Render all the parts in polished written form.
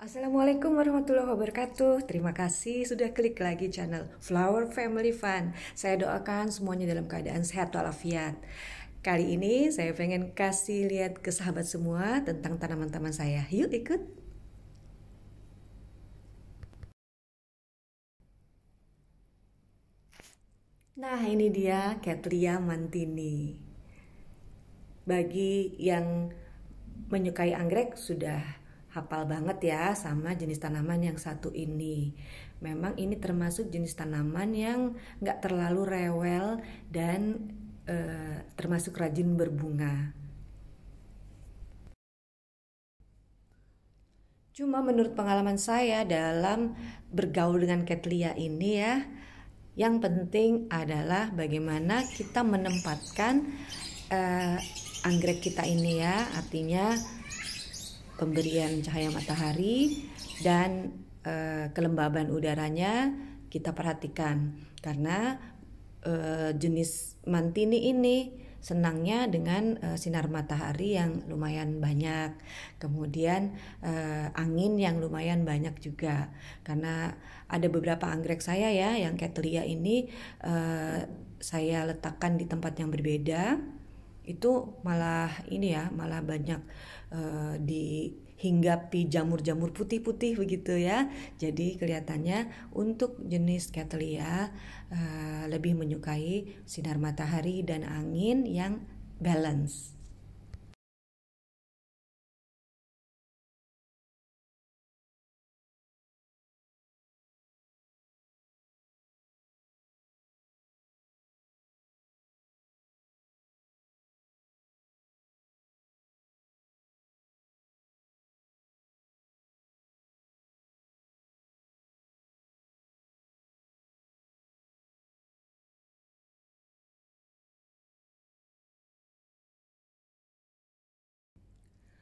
Assalamualaikum warahmatullahi wabarakatuh. Terima kasih sudah klik lagi channel Flower Family Fun. Saya doakan semuanya dalam keadaan sehat walafiat. Kali ini saya pengen kasih lihat ke sahabat semua tentang tanaman-tanaman saya. Yuk ikut. Nah, ini dia Cattleya mantini. Bagi yang menyukai anggrek sudah hafal banget ya sama jenis tanaman yang satu ini. Memang ini termasuk jenis tanaman yang nggak terlalu rewel dan termasuk rajin berbunga. Cuma menurut pengalaman saya dalam bergaul dengan Cattleya ini ya, yang penting adalah bagaimana kita menempatkan anggrek kita ini ya, artinya pemberian cahaya matahari dan kelembaban udaranya kita perhatikan karena jenis mantini ini senangnya dengan sinar matahari yang lumayan banyak, kemudian angin yang lumayan banyak juga. Karena ada beberapa anggrek saya ya yang Cattleya ini saya letakkan di tempat yang berbeda, itu malah ini ya, malah banyak dihinggapi jamur-jamur putih-putih begitu ya. Jadi kelihatannya untuk jenis Cattleya lebih menyukai sinar matahari dan angin yang balance.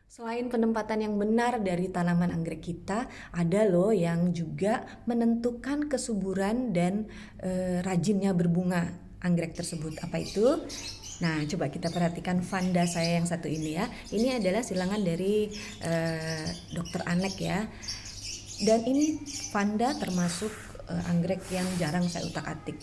Selain penempatan yang benar dari tanaman anggrek kita, ada loh yang juga menentukan kesuburan dan rajinnya berbunga anggrek tersebut. Apa itu? Nah, coba kita perhatikan vanda saya yang satu ini ya. Ini adalah silangan dari Dokter Anek ya. Dan ini vanda termasuk anggrek yang jarang saya utak-atik.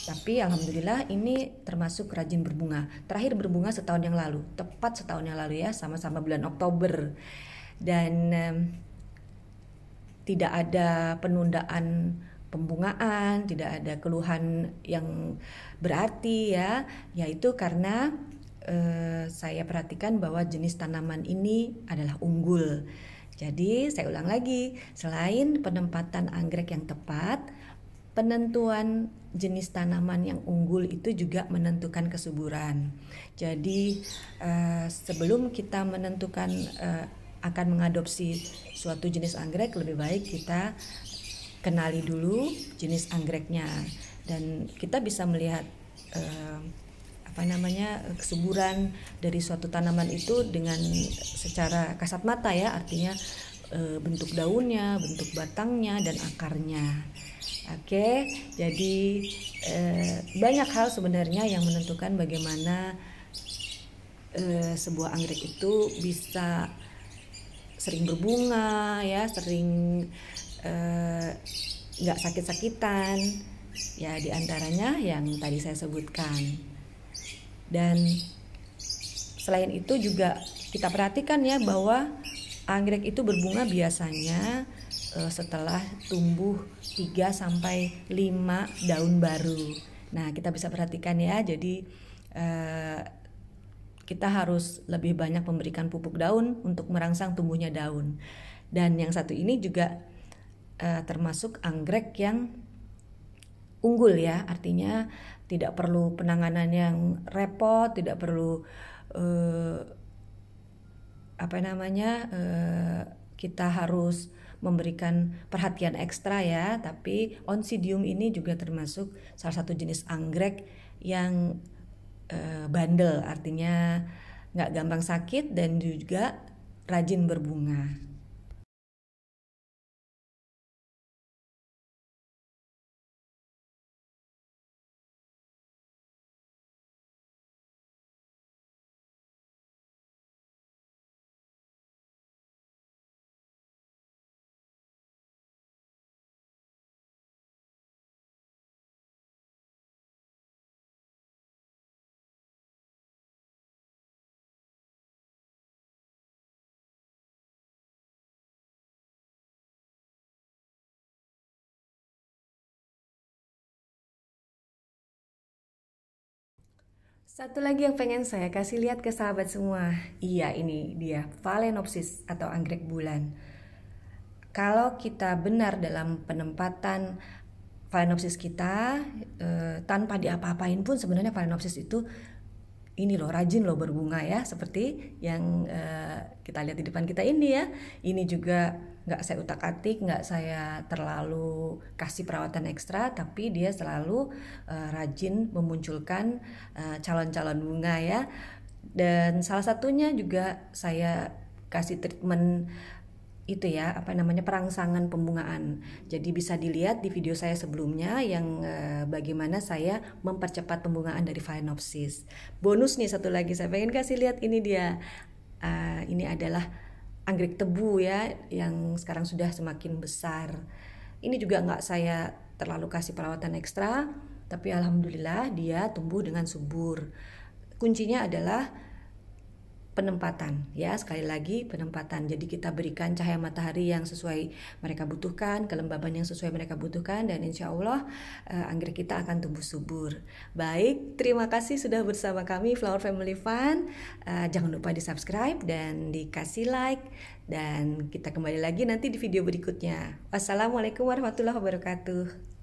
Tapi alhamdulillah ini termasuk rajin berbunga. Terakhir berbunga setahun yang lalu, tepat setahun yang lalu ya, sama-sama bulan Oktober. Dan tidak ada penundaan pembungaan, tidak ada keluhan yang berarti ya, yaitu karena saya perhatikan bahwa jenis tanaman ini adalah unggul. Jadi saya ulang lagi, selain penempatan anggrek yang tepat, penentuan jenis tanaman yang unggul itu juga menentukan kesuburan. Jadi sebelum kita menentukan akan mengadopsi suatu jenis anggrek, lebih baik kita kenali dulu jenis anggreknya dan kita bisa melihat kesuburan dari suatu tanaman itu dengan secara kasat mata ya, artinya bentuk daunnya, bentuk batangnya dan akarnya. Oke, jadi banyak hal sebenarnya yang menentukan bagaimana sebuah anggrek itu bisa sering berbunga ya, sering nggak sakit-sakitan ya, diantaranya yang tadi saya sebutkan. Dan selain itu juga kita perhatikan ya bahwa anggrek itu berbunga biasanya setelah tumbuh 3 sampai 5 daun baru. Nah, kita bisa perhatikan ya. Jadi kita harus lebih banyak memberikan pupuk daun untuk merangsang tumbuhnya daun. Dan yang satu ini juga termasuk anggrek yang unggul ya, artinya tidak perlu penanganan yang repot, tidak perlu kita harus memberikan perhatian ekstra ya. Tapi Oncidium ini juga termasuk salah satu jenis anggrek yang bandel, artinya nggak gampang sakit dan juga rajin berbunga. Satu lagi yang pengen saya kasih lihat ke sahabat semua. Iya, ini dia Phalaenopsis atau anggrek bulan. Kalau kita benar dalam penempatan Phalaenopsis kita, tanpa diapa-apain pun sebenarnya Phalaenopsis itu ini loh rajin loh berbunga ya, seperti yang kita lihat di depan kita ini ya. Ini juga nggak saya utak-atik, nggak saya terlalu kasih perawatan ekstra, tapi dia selalu rajin memunculkan calon-calon bunga ya. Dan salah satunya juga saya kasih treatment itu ya, apa namanya, perangsangan pembungaan. Jadi bisa dilihat di video saya sebelumnya yang bagaimana saya mempercepat pembungaan dari Phalaenopsis. Bonus nih satu lagi saya pengen kasih lihat, ini dia. Ini adalah anggrek tebu ya, yang sekarang sudah semakin besar. Ini juga nggak saya terlalu kasih perawatan ekstra, tapi alhamdulillah dia tumbuh dengan subur. Kuncinya adalah penempatan ya, sekali lagi penempatan. Jadi kita berikan cahaya matahari yang sesuai mereka butuhkan, kelembaban yang sesuai mereka butuhkan, dan insya Allah anggrek kita akan tumbuh subur. Baik, terima kasih sudah bersama kami Flower Family Fun. Jangan lupa di subscribe dan dikasih like, dan kita kembali lagi nanti di video berikutnya. Wassalamualaikum warahmatullahi wabarakatuh.